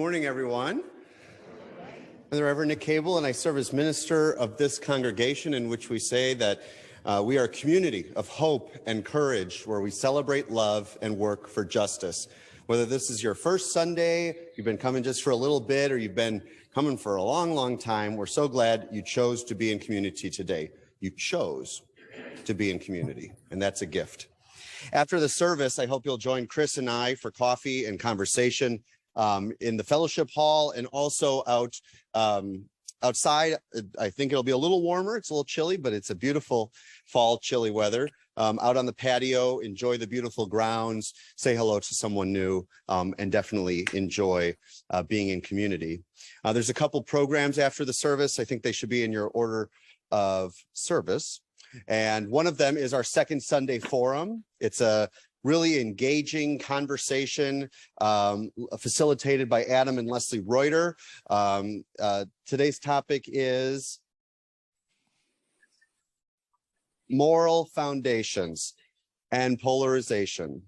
Morning, everyone. I'm the Reverend Nick Cable, and I serve as minister of this congregation, in which we say that we are a community of hope and courage, where we celebrate love and work for justice. Whether this is your first Sunday, you've been coming just for a little bit, or you've been coming for a long, long time, we're so glad you chose to be in community today. You chose to be in community, and that's a gift. After the service, I hope you'll join Chris and I for coffee and conversation in the fellowship hall, and also outside. I think it'll be a little warmer. It's a little chilly, but it's a beautiful fall chilly weather. Out on the patio, enjoy the beautiful grounds, say hello to someone new, and definitely enjoy being in community. There's a couple programs after the service. I think they should be in your order of service. And one of them is our Second Sunday Forum. It's a really engaging conversation facilitated by Adam and Leslie Reuter. Today's topic is moral foundations and polarization.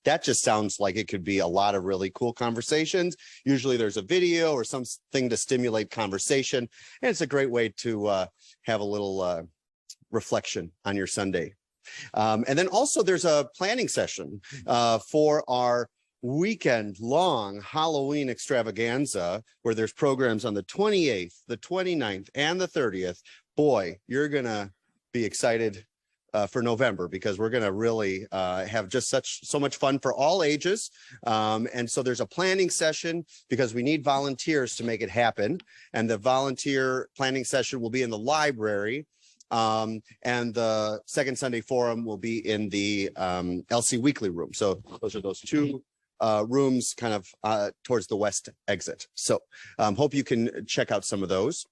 That just sounds like it could be a lot of really cool conversations. Usually there's a video or something to stimulate conversation, and it's a great way to have a little reflection on your Sunday. And then also there's a planning session for our weekend-long Halloween extravaganza, where there's programs on the 28th, the 29th, and the 30th. Boy, you're gonna be excited for November, because we're gonna really have just so much fun for all ages. And so there's a planning session, because we need volunteers to make it happen. And the volunteer planning session will be in the library. And the Second Sunday Forum will be in the LC Weekly room. So those are those two rooms kind of towards the west exit. So hope you can check out some of those.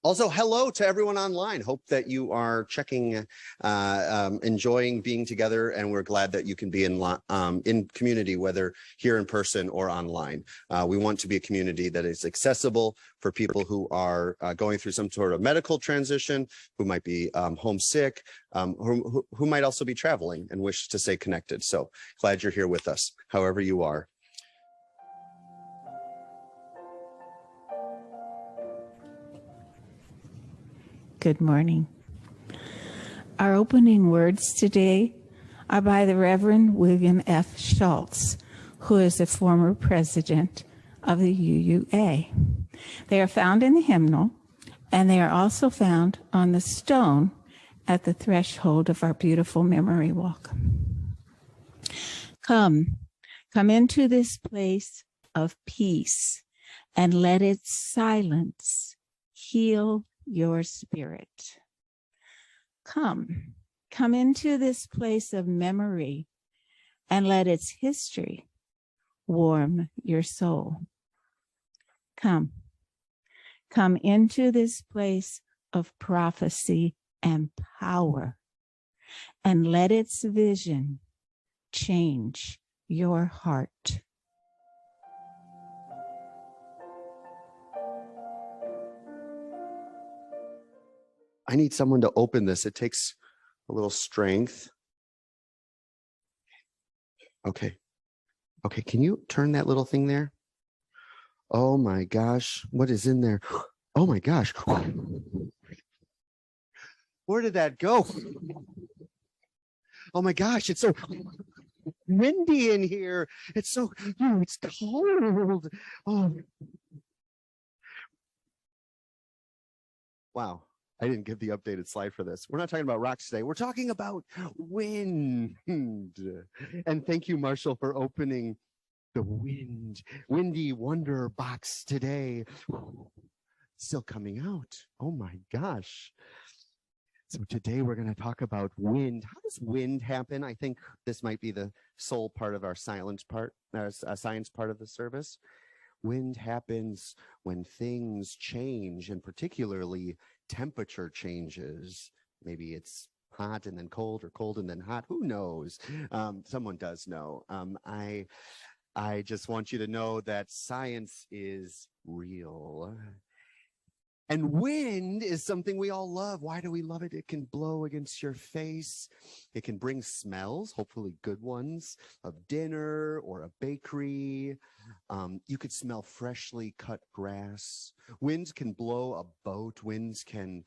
Also, hello to everyone online. Hope that you are checking, enjoying being together, and we're glad that you can be in community, whether here in person or online. We want to be a community that is accessible for people who are going through some sort of medical transition, who might be homesick, who might also be traveling and wish to stay connected. So glad you're here with us, however you are. Good morning. Our opening words today are by the Reverend William F. Schultz, who is a former president of the UUA. They are found in the hymnal, and they are also found on the stone at the threshold of our beautiful memory walk. Come into this place of peace, and let its silence heal your spirit. Come into this place of memory, and let its history warm your soul. Come into this place of prophecy and power, and let its vision change your heart. I need someone to open this. It takes a little strength. Okay. Can you turn that little thing there? Oh my gosh. What is in there? Oh my gosh. Where did that go? Oh my gosh. It's so windy in here. It's so, it's cold. Oh. Wow. I didn't give the updated slide for this. We're not talking about rocks today. We're talking about wind. And thank you, Marshall, for opening the windy Wonderbox today. Still coming out. Oh my gosh. So today we're going to talk about wind. How does wind happen? I think this might be the sole part of our science part of the service. Wind happens when things change, and particularly temperature changes. Maybe it's hot and then cold, or cold and then hot. Who knows? Someone does know. I just want you to know that science is real. And wind is something we all love. Why do we love it? It can blow against your face. It can bring smells, hopefully good ones, of dinner or a bakery. You could smell freshly cut grass. Winds can blow a boat. Winds can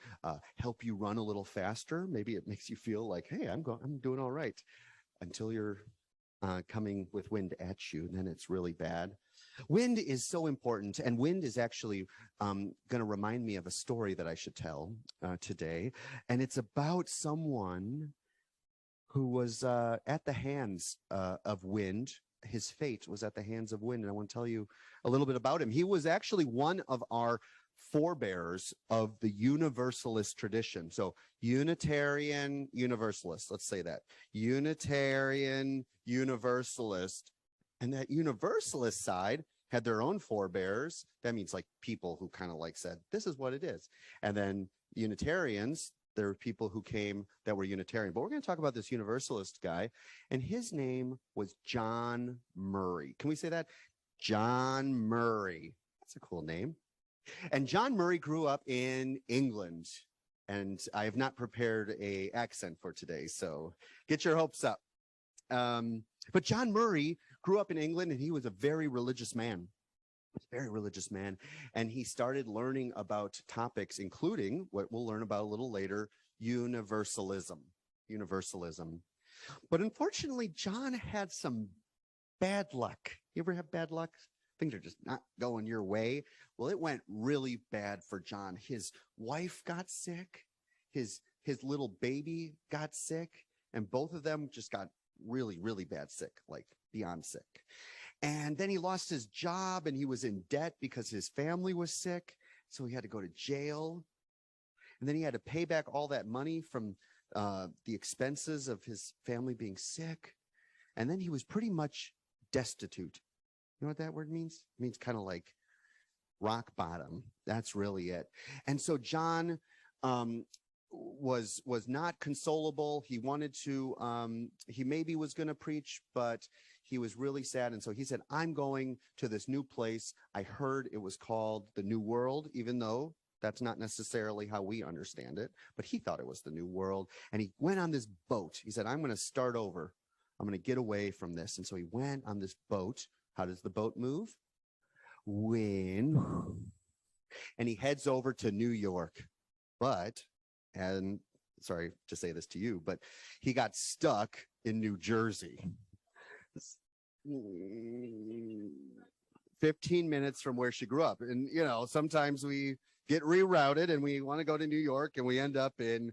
help you run a little faster. Maybe it makes you feel like, hey, I'm doing all right, until you're coming with wind at you, and then it's really bad. Wind is so important, and wind is actually going to remind me of a story that I should tell today, and it's about someone who was at the hands of wind. His fate was at the hands of wind, and I want to tell you a little bit about him. He was actually one of our forebears of the Universalist tradition. So Unitarian Universalist, let's say that. Unitarian Universalist. And that Universalist side had their own forebears. That means like people who kind of like said, this is what it is. And then Unitarians, there were people who came that were Unitarian. But we're going to talk about this Universalist guy. And his name was John Murray. Can we say that? John Murray. That's a cool name. And John Murray grew up in England. And I have not prepared an accent for today, so get your hopes up. But John Murray grew up in England, and he was a very religious man. Very religious man. And he started learning about topics, including what we'll learn about a little later, Universalism. Universalism. But unfortunately, John had some bad luck. You ever have bad luck? Things are just not going your way. Well, it went really bad for John. His wife got sick. His little baby got sick. And both of them just got really, really bad sick, like beyond sick. And then he lost his job, and he was in debt because his family was sick. So he had to go to jail. And then he had to pay back all that money from the expenses of his family being sick. And then he was pretty much destitute. You know what that word means? It means kind of like rock bottom. That's really it. And so John was not consolable. He wanted to, he maybe was going to preach, but he was really sad. And so he said, I'm going to this new place. I heard it was called the New World, even though that's not necessarily how we understand it, but he thought it was the New World. And he went on this boat. He said, I'm going to start over. I'm going to get away from this. And so he went on this boat. How does the boat move? Wind. And he heads over to New York. And sorry to say this to you, but he got stuck in New Jersey. 15 minutes from where she grew up. And, you know, sometimes we get rerouted and we want to go to New York and we end up in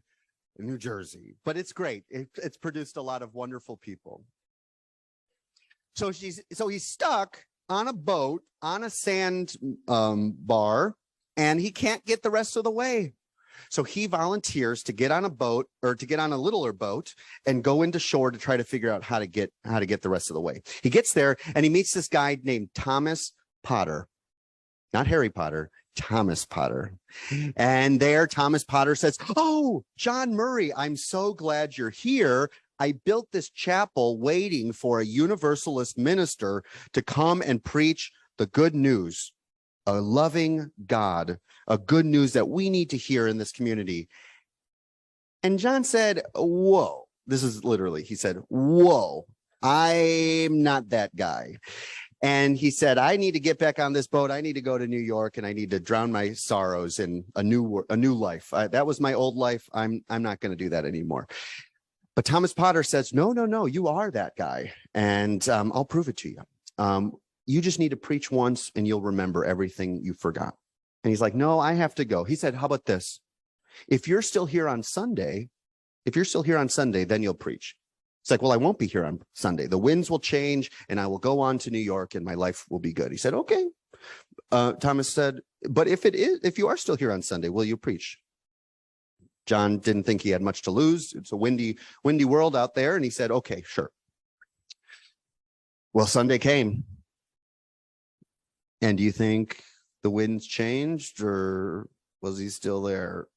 New Jersey. But it's great. It's produced a lot of wonderful people. So he's stuck on a boat on a sand bar, and he can't get the rest of the way. So he volunteers to get on a boat, or to get on a littler boat, and go into shore to try to figure out how to get the rest of the way. He gets there and he meets this guy named Thomas Potter, not Harry Potter, Thomas Potter. And there Thomas Potter says, "Oh, John Murray, I'm so glad you're here. I built this chapel waiting for a Universalist minister to come and preach the good news, a loving God, a good news that we need to hear in this community." And John said, whoa, this is literally, he said, whoa, I'm not that guy. And he said, I need to get back on this boat. I need to go to New York, and I need to drown my sorrows in a new life. That was my old life. I'm not going to do that anymore. But Thomas Potter says, no, you are that guy. And I'll prove it to you. You just need to preach once and you'll remember everything you forgot. And he's like, no, I have to go. He said, how about this? If you're still here on Sunday, then you'll preach. It's like, well, I won't be here on Sunday. The winds will change and I will go on to New York and my life will be good. He said, okay. Thomas said, but if you are still here on Sunday, will you preach? John didn't think he had much to lose. It's a windy world out there. And he said, okay, sure. Well, Sunday came. And do you think the winds changed, or was he still there?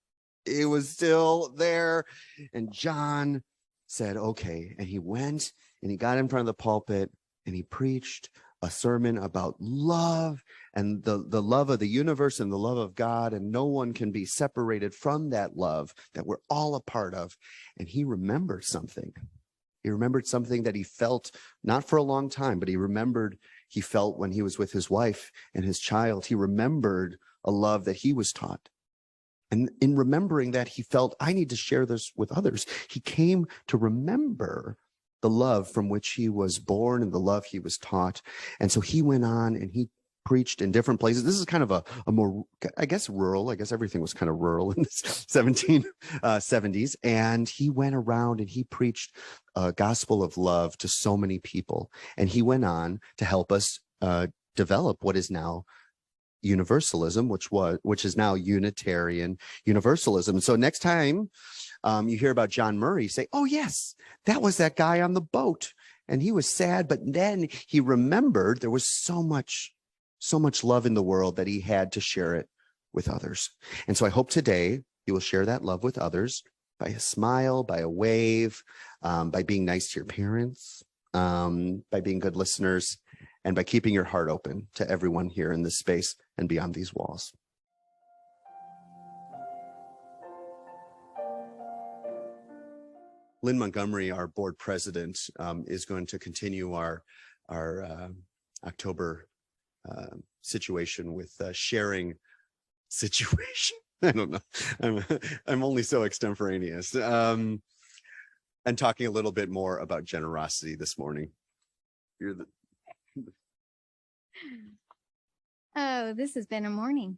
He was still there. And John said, okay. And he went and he got in front of the pulpit and he preached a sermon about love and the love of the universe and the love of God, and no one can be separated from that love that we're all a part of. And he remembered something. He remembered something that he felt, not for a long time, but he felt when he was with his wife and his child. He remembered a love that he was taught. And in remembering that, he felt, I need to share this with others. He came to remember the love from which he was born and the love he was taught. And so he went on and he preached in different places. This is kind of a more, I guess, rural. I guess everything was kind of rural in the 1770s. And he went around and he preached a gospel of love to so many people. And he went on to help us develop what is now Universalism, which is now Unitarian Universalism. And so next time you hear about John Murray, say, oh yes, that was that guy on the boat. And he was sad, but then he remembered there was so much love in the world that he had to share it with others. And so I hope today you will share that love with others by a smile, by a wave, by being nice to your parents, by being good listeners, and by keeping your heart open to everyone here in this space and beyond these walls. Lynn Montgomery, our board president, is going to continue our October situation with sharing situation. I don't know. I'm only so extemporaneous. And talking a little bit more about generosity this morning. Oh, this has been a morning.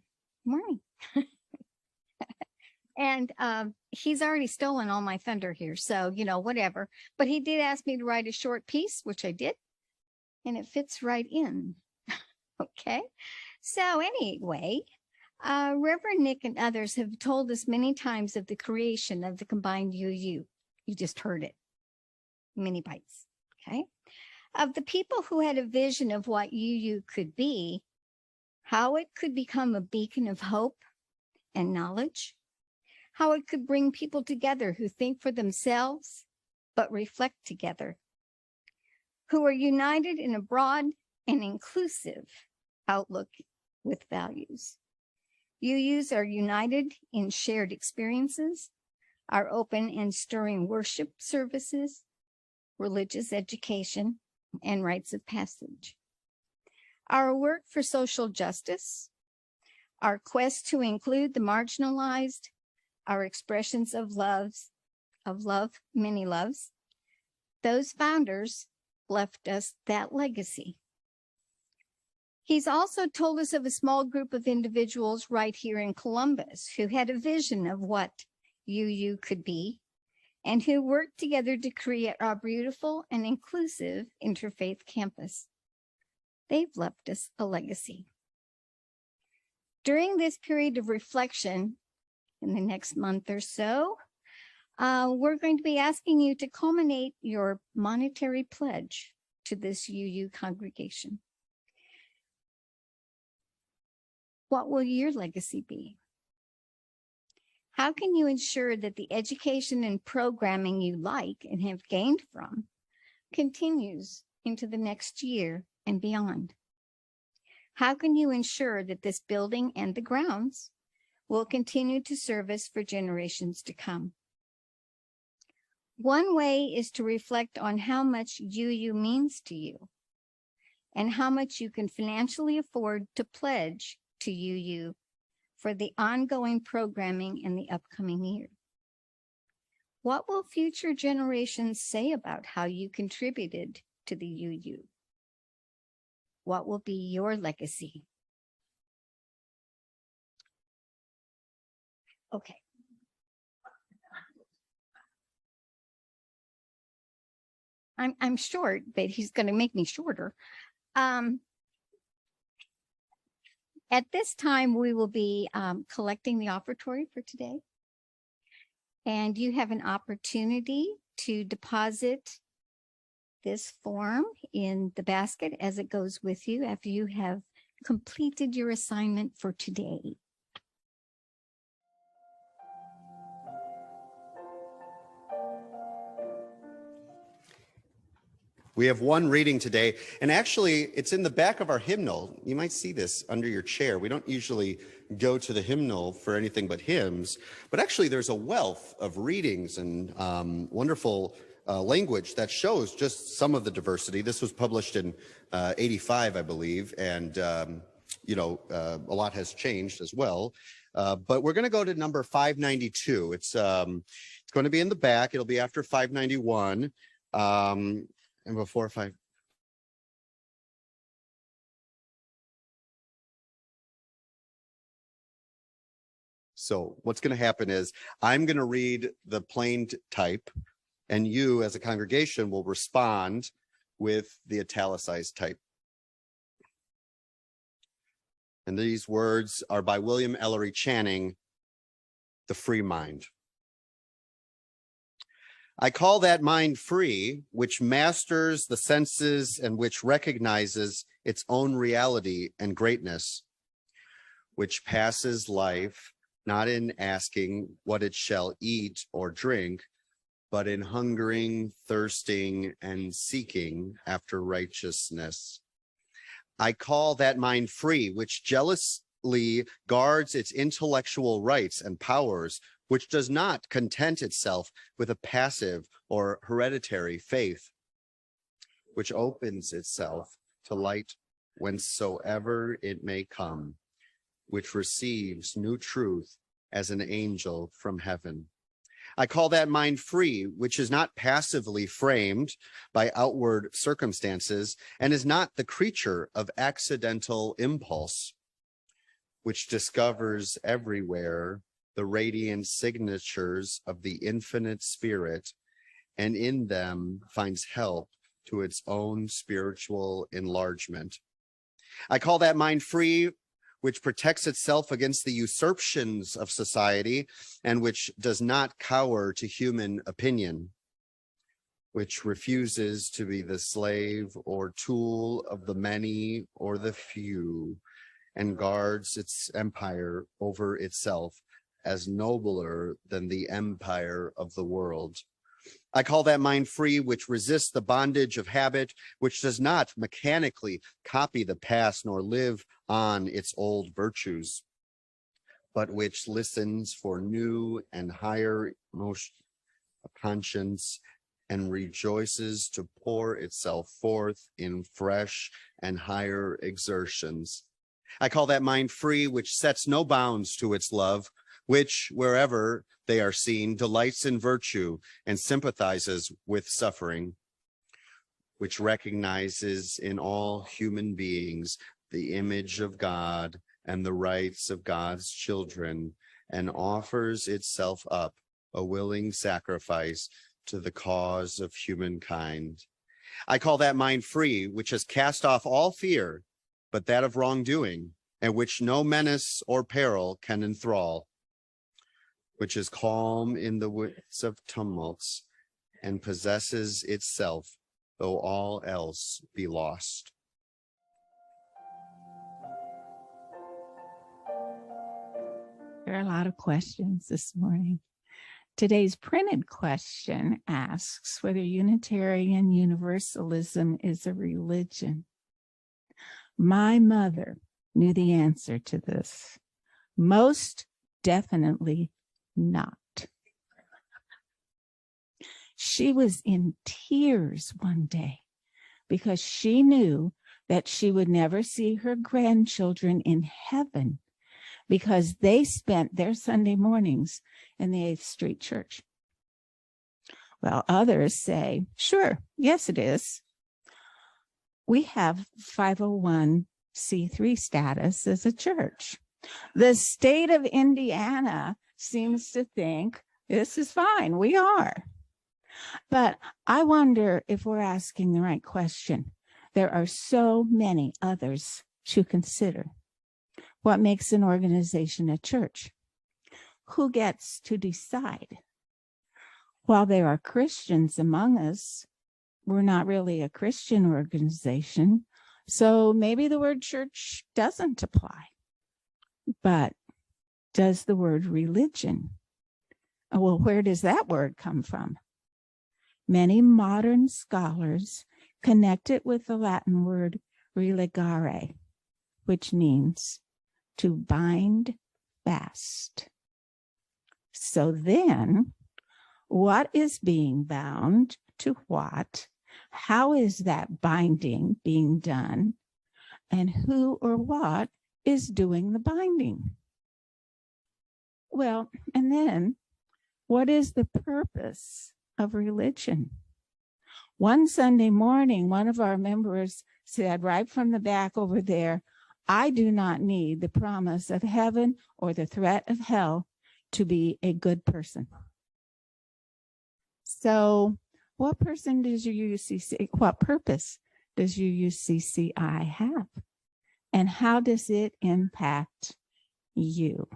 And he's already stolen all my thunder here. So, whatever. But he did ask me to write a short piece, which I did. And it fits right in. Okay. So anyway, Reverend Nick and others have told us many times of the creation of the combined UU. You just heard it. Many bites. Okay. Of the people who had a vision of what UU could be, how it could become a beacon of hope and knowledge, how it could bring people together who think for themselves, but reflect together, who are united in a broad and inclusive outlook with values. UUs are united in shared experiences, our open and stirring worship services, religious education, and rites of passage. Our work for social justice, our quest to include the marginalized, our expressions of love, many loves, those founders left us that legacy. He's also told us of a small group of individuals right here in Columbus who had a vision of what UU could be and who worked together to create our beautiful and inclusive interfaith campus. They've left us a legacy. During this period of reflection, in the next month or so, we're going to be asking you to culminate your monetary pledge to this UU congregation. What will your legacy be? How can you ensure that the education and programming you like and have gained from continues into the next year and beyond? How can you ensure that this building and the grounds will continue to serve us for generations to come? One way is to reflect on how much UU means to you and how much you can financially afford to pledge to UU for the ongoing programming in the upcoming year. What will future generations say about how you contributed to the UU? What will be your legacy? Okay. I'm short, but he's going to make me shorter. At this time, we will be collecting the offertory for today. And you have an opportunity to deposit this form in the basket as it goes with you after you have completed your assignment for today. We have one reading today, and actually it's in the back of our hymnal. You might see this under your chair. We don't usually go to the hymnal for anything but hymns, but actually there's a wealth of readings and wonderful language that shows just some of the diversity. This was published in 85, I believe, and a lot has changed as well. But we're going to go to number 592. It's going to be in the back. It'll be after 591. And before 5. So what's going to happen is I'm going to read the plain type, and you as a congregation will respond with the italicized type. And these words are by William Ellery Channing, The Free Mind. I call that mind free, which masters the senses and which recognizes its own reality and greatness, which passes life not in asking what it shall eat or drink, but in hungering, thirsting, and seeking after righteousness. I call that mind free, which jealously guards its intellectual rights and powers, which does not content itself with a passive or hereditary faith, which opens itself to light whensoever it may come, which receives new truth as an angel from heaven. I call that mind free, which is not passively framed by outward circumstances and is not the creature of accidental impulse, which discovers everywhere the radiant signatures of the infinite spirit, and in them finds help to its own spiritual enlargement. I call that mind free, which protects itself against the usurpations of society and which does not cower to human opinion, which refuses to be the slave or tool of the many or the few, and guards its empire over itself as nobler than the empire of the world. I call that mind free, which resists the bondage of habit, which does not mechanically copy the past nor live on its old virtues, but which listens for new and higher emotion of conscience and rejoices to pour itself forth in fresh and higher exertions. I call that mind free, which sets no bounds to its love, which, wherever they are seen, delights in virtue and sympathizes with suffering, which recognizes in all human beings the image of God and the rights of God's children, and offers itself up a willing sacrifice to the cause of humankind. I call that mind free, which has cast off all fear, but that of wrongdoing, and which no menace or peril can enthrall, which is calm in the midst of tumults and possesses itself, though all else be lost. There are a lot of questions this morning. Today's printed question asks whether Unitarian Universalism is a religion. My mother knew the answer to this. Most definitely not. She was in tears one day because she knew that she would never see her grandchildren in heaven because they spent their Sunday mornings in the 8th Street Church. Well, others say, sure, yes, it is. We have 501c3 status as a church. The state of Indiana seems to think this is fine. We are. But I wonder if we're asking the right question. There are so many others to consider. What makes an organization a church? Who gets to decide? While there are Christians among us, we're not really a Christian organization, so maybe the word church doesn't apply. But does the word religion? Well, where does that word come from? Many modern scholars connected with the Latin word religare, which means to bind fast. So then, what is being bound to what? How is that binding being done? And who or what is doing the binding? Well, and then, what is the purpose of religion? One Sunday morning, one of our members said right from the back over there, I do not need the promise of heaven or the threat of hell to be a good person. So what person does your UCC, what purpose does your UCCI have? And how does it impact you?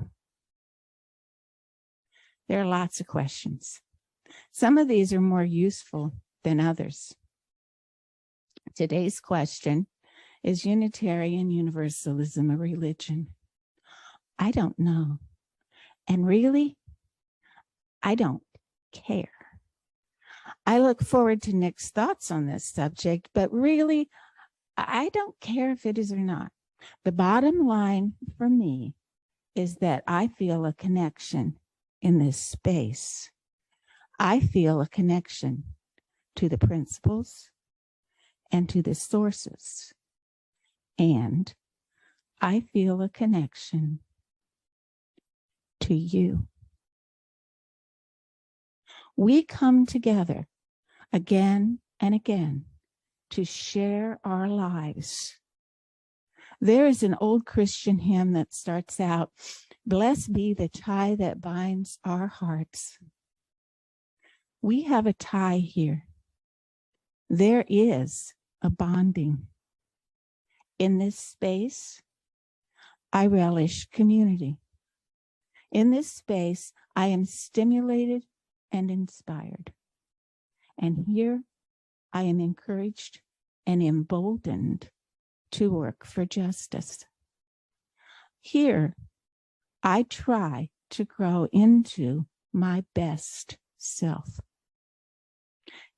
There are lots of questions. Some of these are more useful than others. Today's question, is Unitarian Universalism a religion? I don't know. And really, I don't care. I look forward to Nick's thoughts on this subject, but really, I don't care if it is or not. The bottom line for me is that I feel a connection in this space. I feel a connection to the principles and to the sources. And I feel a connection to you. We come together again and again to share our lives. There is an old Christian hymn that starts out, "Blessed be the tie that binds our hearts." We have a tie here. There is a bonding. In this space, I relish community. In this space, I am stimulated and inspired. And here, I am encouraged and emboldened to work for justice. Here, I try to grow into my best self.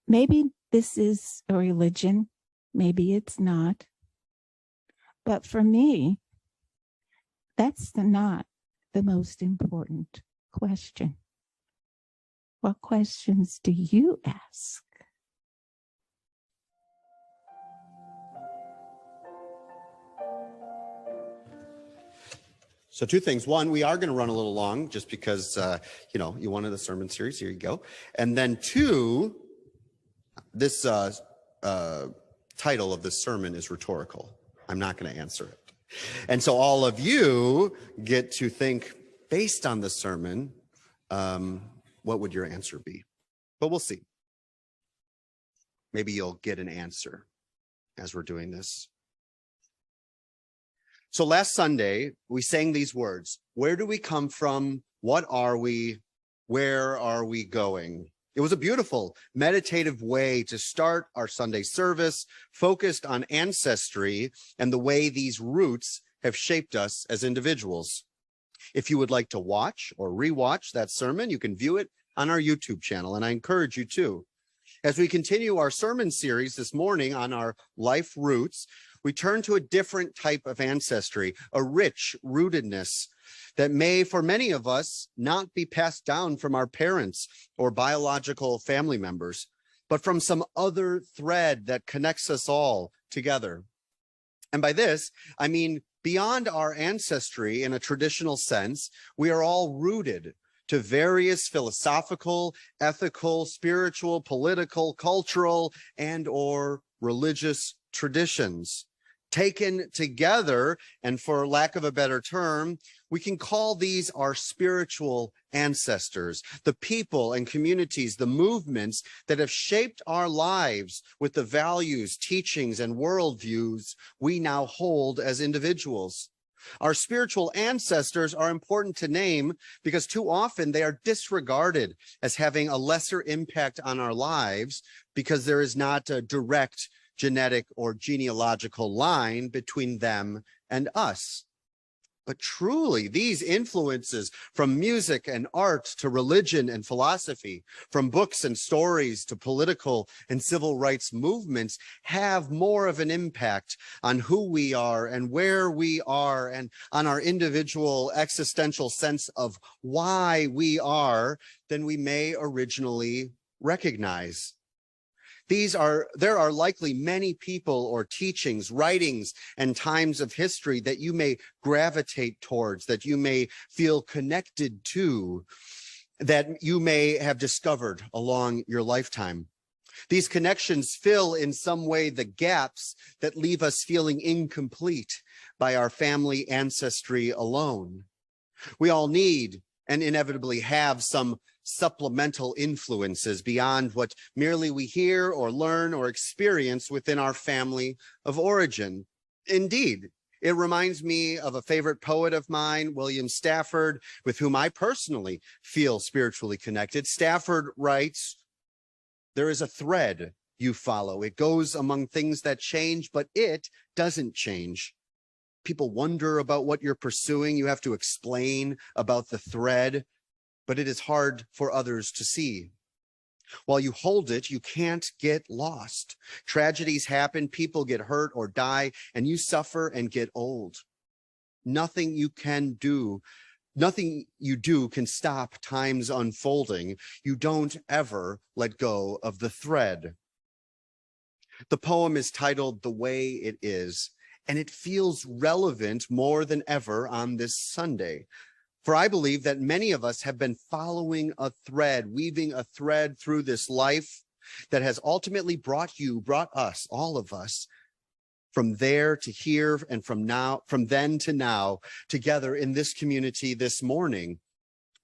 Maybe this is a religion, maybe it's not. But for me, that's not the most important question. What questions do you ask? So two things. One, we are going to run a little long just because, you wanted the sermon series. Here you go. And then two, this title of this sermon is rhetorical. I'm not going to answer it. And so all of you get to think, based on the sermon, what would your answer be? But we'll see. Maybe you'll get an answer as we're doing this. So last Sunday, we sang these words. Where do we come from? What are we? Where are we going? It was a beautiful meditative way to start our Sunday service, focused on ancestry and the way these roots have shaped us as individuals. If you would like to watch or rewatch that sermon, you can view it on our YouTube channel, and I encourage you to. As we continue our sermon series this morning on our life roots, we turn to a different type of ancestry, a rich rootedness that may, for many of us, not be passed down from our parents or biological family members, but from some other thread that connects us all together. And by this, I mean, beyond our ancestry in a traditional sense, we are all rooted to various philosophical, ethical, spiritual, political, cultural, and or religious traditions. Taken together, and for lack of a better term, we can call these our spiritual ancestors, the people and communities, the movements that have shaped our lives with the values, teachings, and worldviews we now hold as individuals. Our spiritual ancestors are important to name because too often they are disregarded as having a lesser impact on our lives because there is not a direct genetic or genealogical line between them and us. But truly, these influences from music and art to religion and philosophy, from books and stories to political and civil rights movements, have more of an impact on who we are and where we are and on our individual existential sense of why we are than we may originally recognize. There are likely many people or teachings, writings, and times of history that you may gravitate towards, that you may feel connected to, that you may have discovered along your lifetime. These connections fill in some way the gaps that leave us feeling incomplete by our family ancestry alone. We all need and inevitably have some supplemental influences beyond what merely we hear or learn or experience within our family of origin. Indeed, it reminds me of a favorite poet of mine, William Stafford, with whom I personally feel spiritually connected. Stafford writes, "There is a thread you follow. It goes among things that change, but it doesn't change. People wonder about what you're pursuing. You have to explain about the thread, but it is hard for others to see. While you hold it, you can't get lost. Tragedies happen, people get hurt or die, and you suffer and get old. Nothing you do can stop time's unfolding. You don't ever let go of the thread." The poem is titled "The Way It Is," and it feels relevant more than ever on this Sunday. For I believe that many of us have been following a thread, weaving a thread through this life that has ultimately brought us, all of us, from there to here and from then to now, together in this community this morning.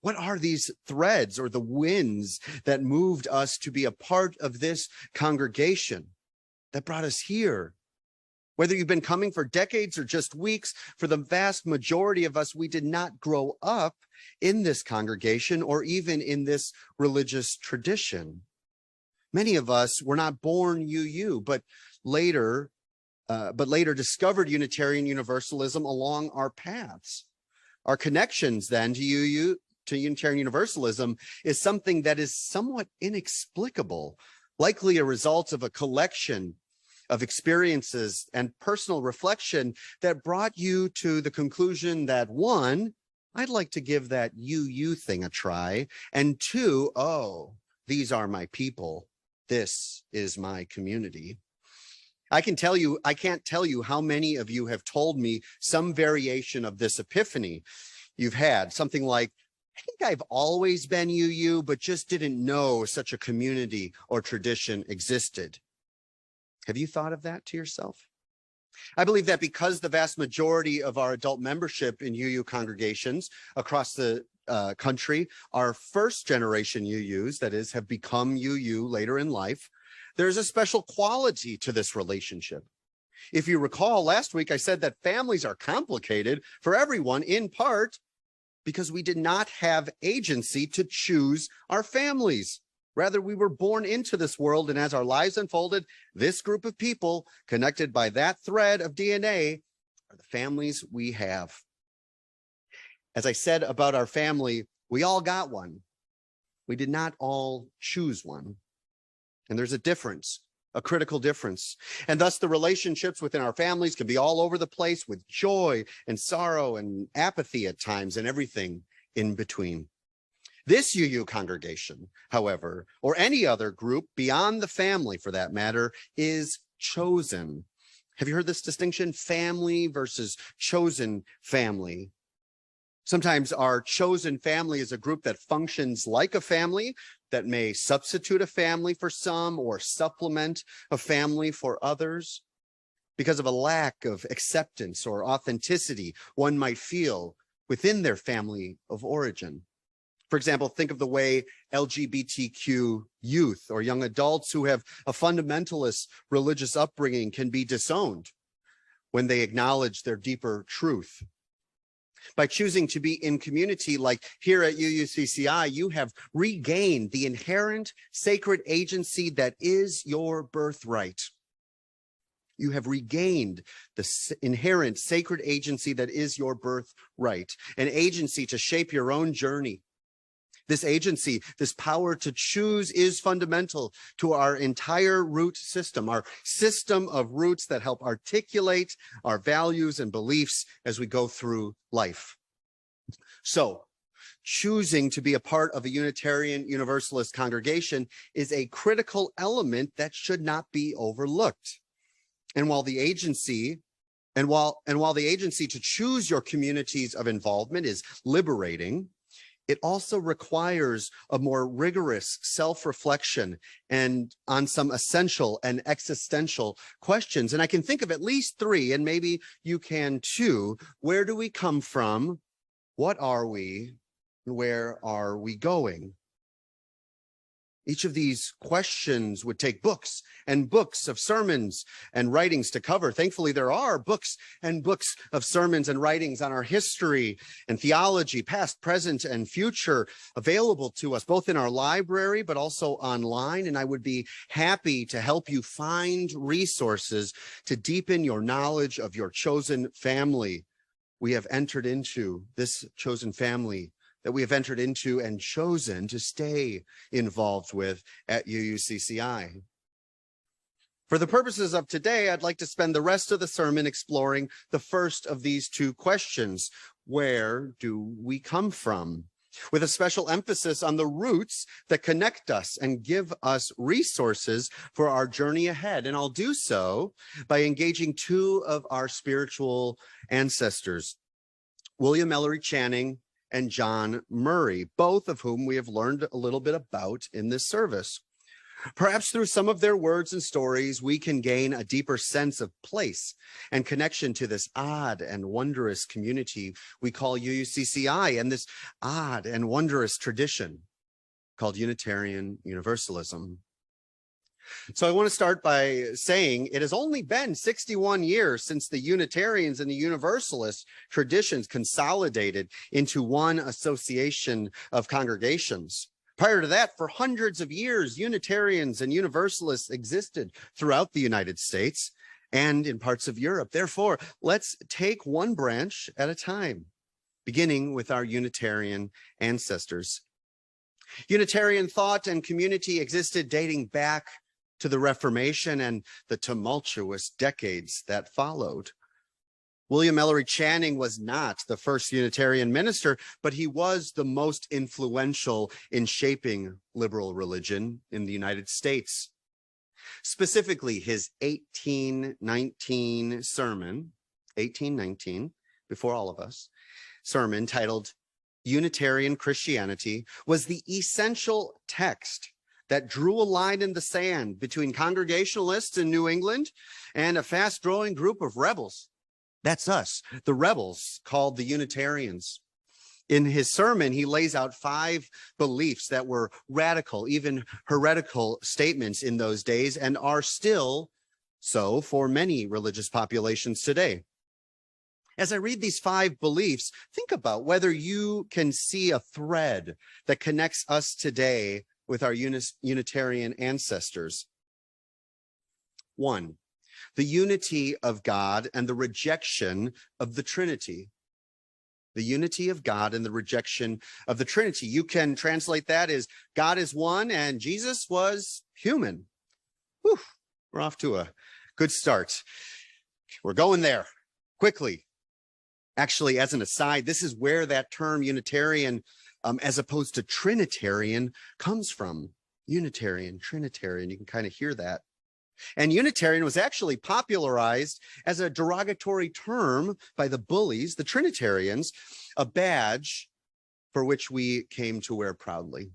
What are these threads or the winds that moved us to be a part of this congregation, that brought us here? Whether you've been coming for decades or just weeks, for the vast majority of us, we did not grow up in this congregation or even in this religious tradition. Many of us were not born UU, but later discovered Unitarian Universalism along our paths. Our connections then to Unitarian Universalism is something that is somewhat inexplicable, likely a result of a collection of experiences and personal reflection that brought you to the conclusion that, one, I'd like to give that UU thing a try, and two, oh, these are my people. This is my community. I can't tell you how many of you have told me some variation of this epiphany you've had, something like, I think I've always been UU, but just didn't know such a community or tradition existed. Have you thought of that to yourself? I believe that because the vast majority of our adult membership in UU congregations across the country are first generation UUs, that is, have become UU later in life, there's a special quality to this relationship. If you recall, last week I said that families are complicated for everyone, in part because we did not have agency to choose our families. Rather, we were born into this world, and as our lives unfolded, this group of people connected by that thread of DNA are the families we have. As I said about our family, we all got one. We did not all choose one. And there's a difference, a critical difference. And thus the relationships within our families can be all over the place, with joy and sorrow and apathy at times and everything in between. This UU congregation, however, or any other group beyond the family for that matter, is chosen. Have you heard this distinction? Family versus chosen family. Sometimes our chosen family is a group that functions like a family, that may substitute a family for some or supplement a family for others. Because of a lack of acceptance or authenticity one might feel within their family of origin. For example, think of the way LGBTQ youth or young adults who have a fundamentalist religious upbringing can be disowned when they acknowledge their deeper truth. By choosing to be in community like here at UUCCI, you have regained the inherent sacred agency that is your birthright. You have regained the inherent sacred agency that is your birthright, an agency to shape your own journey. This agency, this power to choose, is fundamental to our entire root system, our system of roots that help articulate our values and beliefs as we go through life. So, choosing to be a part of a Unitarian Universalist congregation is a critical element that should not be overlooked. And while the agency to choose your communities of involvement is liberating, it also requires a more rigorous self-reflection and on some essential and existential questions. And I can think of at least three, and maybe you can too. Where do we come from? What are we? And where are we going? Each of these questions would take books and books of sermons and writings to cover. Thankfully, there are books and books of sermons and writings on our history and theology, past, present, and future, available to us both in our library, but also online. And I would be happy to help you find resources to deepen your knowledge of your chosen family. We have entered into this chosen family that we have entered into and chosen to stay involved with at UUCCI. For the purposes of today, I'd like to spend the rest of the sermon exploring the first of these two questions. Where do we come from? With a special emphasis on the roots that connect us and give us resources for our journey ahead. And I'll do so by engaging two of our spiritual ancestors, William Ellery Channing and John Murray, both of whom we have learned a little bit about in this service. Perhaps through some of their words and stories, we can gain a deeper sense of place and connection to this odd and wondrous community we call UUCCI, and this odd and wondrous tradition called Unitarian Universalism. So I want to start by saying it has only been 61 years since the Unitarians and the Universalist traditions consolidated into one association of congregations. Prior to that, for hundreds of years, Unitarians and Universalists existed throughout the United States and in parts of Europe. Therefore, let's take one branch at a time, beginning with our Unitarian ancestors. Unitarian thought and community existed dating back to the Reformation and the tumultuous decades that followed. William Ellery Channing was not the first Unitarian minister, but he was the most influential in shaping liberal religion in the United States. Specifically, his 1819 sermon, 1819, before all of us, sermon titled Unitarian Christianity was the essential text that drew a line in the sand between Congregationalists in New England and a fast-growing group of rebels. That's us, the rebels called the Unitarians. In his sermon, he lays out 5 beliefs that were radical, even heretical statements in those days, and are still so for many religious populations today. As I read these 5 beliefs, think about whether you can see a thread that connects us today with our Unitarian ancestors. 1, the unity of God and the rejection of the Trinity. The unity of God and the rejection of the Trinity. You can translate that as God is one and Jesus was human. Whew, we're off to a good start. We're going there quickly. Actually, as an aside, this is where that term Unitarian as opposed to Trinitarian comes from. Unitarian, Trinitarian, you can kind of hear that. And Unitarian was actually popularized as a derogatory term by the bullies, the Trinitarians, a badge for which we came to wear proudly.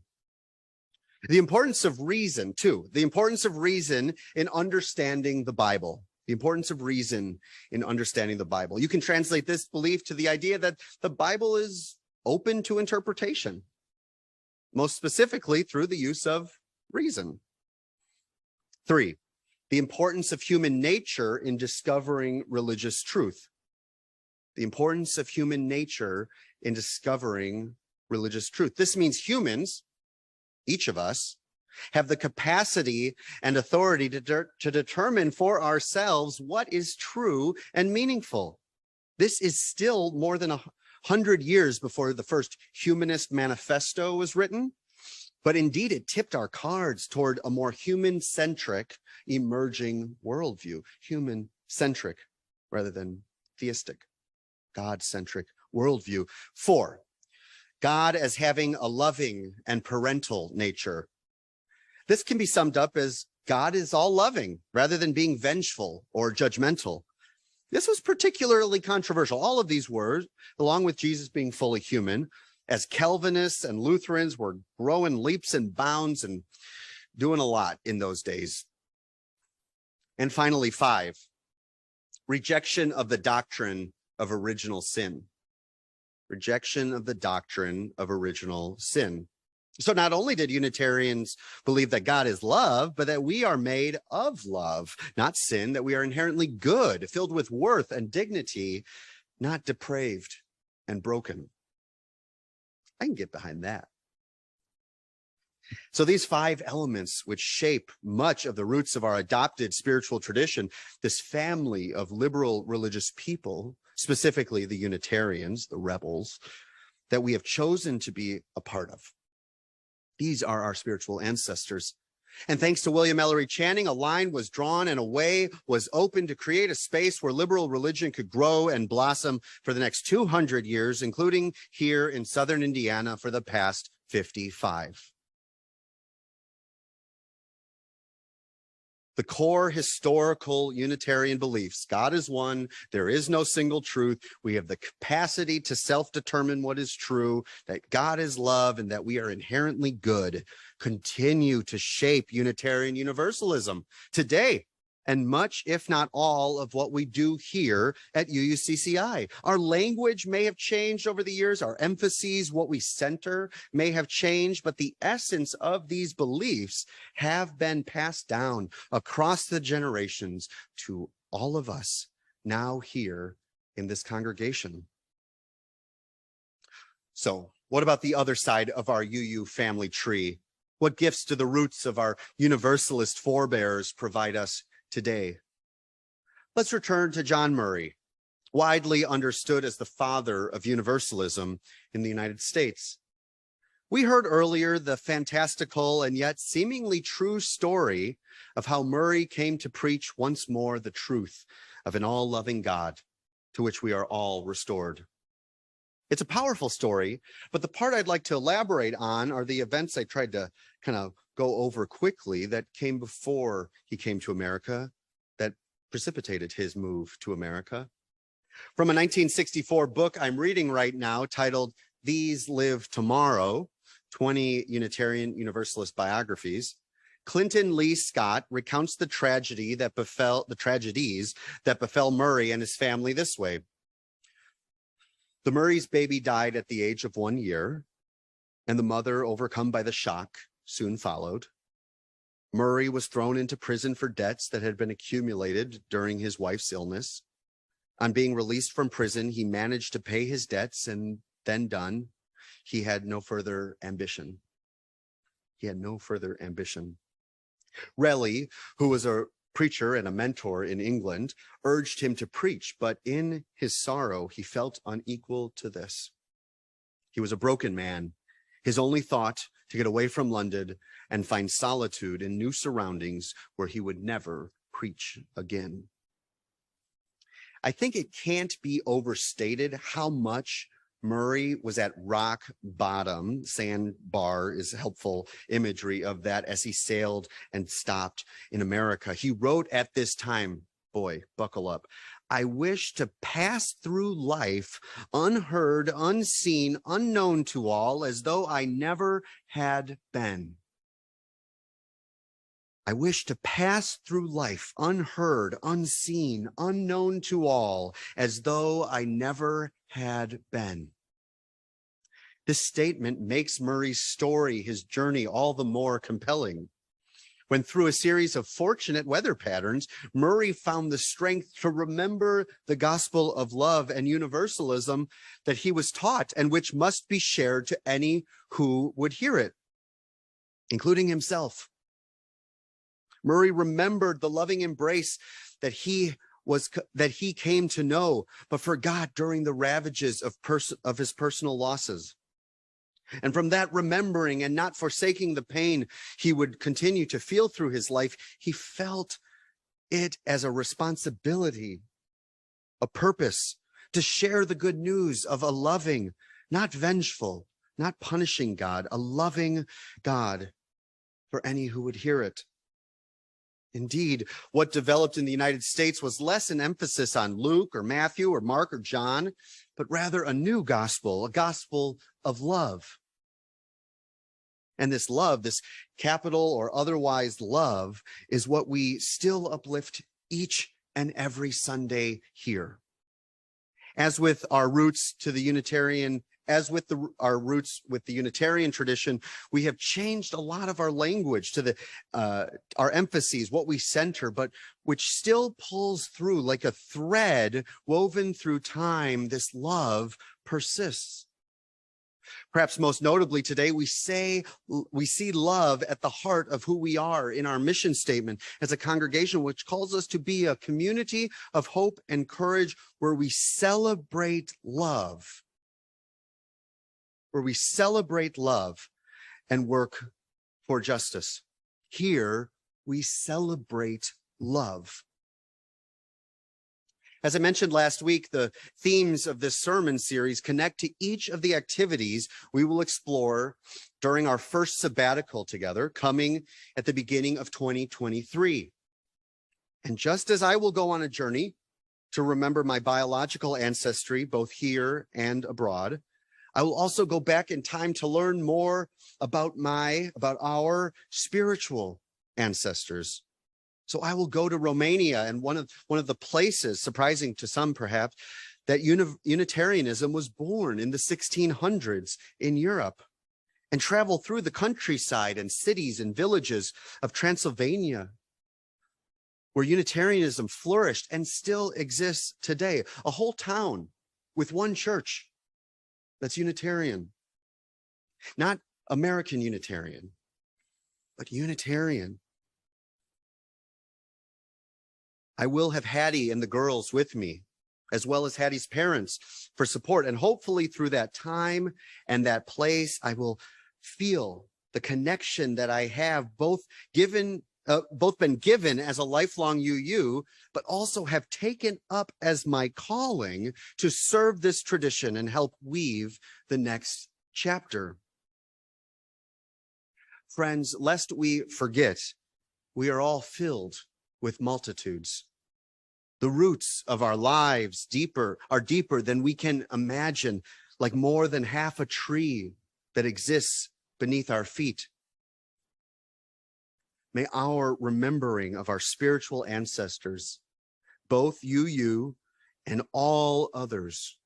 The importance of reason, too, the importance of reason in understanding the Bible. The importance of reason in understanding the Bible. You can translate this belief to the idea that the Bible is open to interpretation, most specifically through the use of reason. 3, the importance of human nature in discovering religious truth. The importance of human nature in discovering religious truth. This means humans, each of us, have the capacity and authority to determine for ourselves what is true and meaningful. This is still more than 100 years before the first humanist manifesto was written, but indeed it tipped our cards toward a more human-centric emerging worldview, human-centric rather than theistic, God-centric worldview. 4, God as having a loving and parental nature. This can be summed up as God is all loving rather than being vengeful or judgmental. This was particularly controversial. All of these words, along with Jesus being fully human, as Calvinists and Lutherans were growing leaps and bounds and doing a lot in those days. And finally, 5, rejection of the doctrine of original sin. Rejection of the doctrine of original sin. So not only did Unitarians believe that God is love, but that we are made of love, not sin, that we are inherently good, filled with worth and dignity, not depraved and broken. I can get behind that. So these 5 elements, which shape much of the roots of our adopted spiritual tradition, this family of liberal religious people, specifically the Unitarians, the rebels, that we have chosen to be a part of. These are our spiritual ancestors. And thanks to William Ellery Channing, a line was drawn and a way was opened to create a space where liberal religion could grow and blossom for the next 200 years, including here in southern Indiana for the past 55. The core historical Unitarian beliefs: God is one, there is no single truth, we have the capacity to self-determine what is true, that God is love, and that we are inherently good, continue to shape Unitarian Universalism today, and much, if not all, of what we do here at UUCCI. Our language may have changed over the years, our emphases, what we center may have changed, but the essence of these beliefs have been passed down across the generations to all of us now here in this congregation. So what about the other side of our UU family tree? What gifts do the roots of our Universalist forebears provide us today? Let's return to John Murray, widely understood as the father of Universalism in the United States. We heard earlier the fantastical and yet seemingly true story of how Murray came to preach once more the truth of an all-loving God to which we are all restored. It's a powerful story, but the part I'd like to elaborate on are the events I tried to kind of go over quickly that came before he came to America, that precipitated his move to America. From a 1964 book I'm reading right now titled These Live Tomorrow, 20 Unitarian Universalist Biographies, Clinton Lee Scott recounts the tragedies that befell Murray and his family this way. The Murray's baby died at the age of 1 year, and the mother, overcome by the shock, soon followed. Murray was thrown into prison for debts that had been accumulated during his wife's illness. On being released from prison, he managed to pay his debts, and then done, he had no further ambition. Relly, who was a preacher and a mentor in England, urged him to preach, but in his sorrow, he felt unequal to this. He was a broken man. His only thought to get away from London and find solitude in new surroundings where he would never preach again. I think it can't be overstated how much Murray was at rock bottom. Sandbar is helpful imagery of that as he sailed and stopped in America. He wrote at this time, boy, buckle up, I wish to pass through life unheard, unseen, unknown to all, as though I never had been. I wish to pass through life unheard, unseen, unknown to all, as though I never had been. This statement makes Murray's story, his journey, all the more compelling. When through a series of fortunate weather patterns, Murray found the strength to remember the gospel of love and universalism that he was taught and which must be shared to any who would hear it. including himself. Murray remembered the loving embrace that he came to know, but forgot during the ravages of his personal losses. And from that remembering and not forsaking the pain he would continue to feel through his life, he felt it as a responsibility, a purpose to share the good news of a loving, not vengeful, not punishing God, a loving God for any who would hear it. Indeed, what developed in the United States was less an emphasis on Luke or Matthew or Mark or John, but rather a new gospel, a gospel of love. And this love, this capital or otherwise love, is what we still uplift each and every Sunday here. As with our roots with the Unitarian tradition, we have changed a lot of our language to our emphases, what we center, but which still pulls through like a thread woven through time. This love persists. Perhaps most notably today, we see love at the heart of who we are in our mission statement as a congregation, which calls us to be a community of hope and courage where we celebrate love, and work for justice. Here, we celebrate love. As I mentioned last week, the themes of this sermon series connect to each of the activities we will explore during our first sabbatical together, coming at the beginning of 2023. And just as I will go on a journey to remember my biological ancestry, both here and abroad, I will also go back in time to learn more about our spiritual ancestors. So I will go to Romania, and one of the places, surprising to some perhaps, that Unitarianism was born in the 1600s in Europe, and travel through the countryside and cities and villages of Transylvania, where Unitarianism flourished and still exists today. A whole town with one church that's Unitarian. Not American Unitarian, but Unitarian. I will have Hattie and the girls with me, as well as Hattie's parents, for support. And hopefully through that time and that place, I will feel the connection that I have both been given as a lifelong UU, but also have taken up as my calling to serve this tradition and help weave the next chapter. Friends, lest we forget, we are all filled with multitudes. The roots of our lives are deeper than we can imagine, like more than half a tree that exists beneath our feet. May our remembering of our spiritual ancestors, both UU and all others,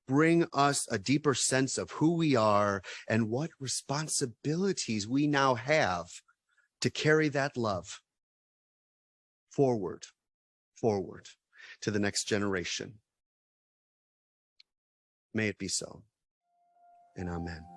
bring us a deeper sense of who we are and what responsibilities we now have to carry that love forward to the next generation. May it be so, and amen.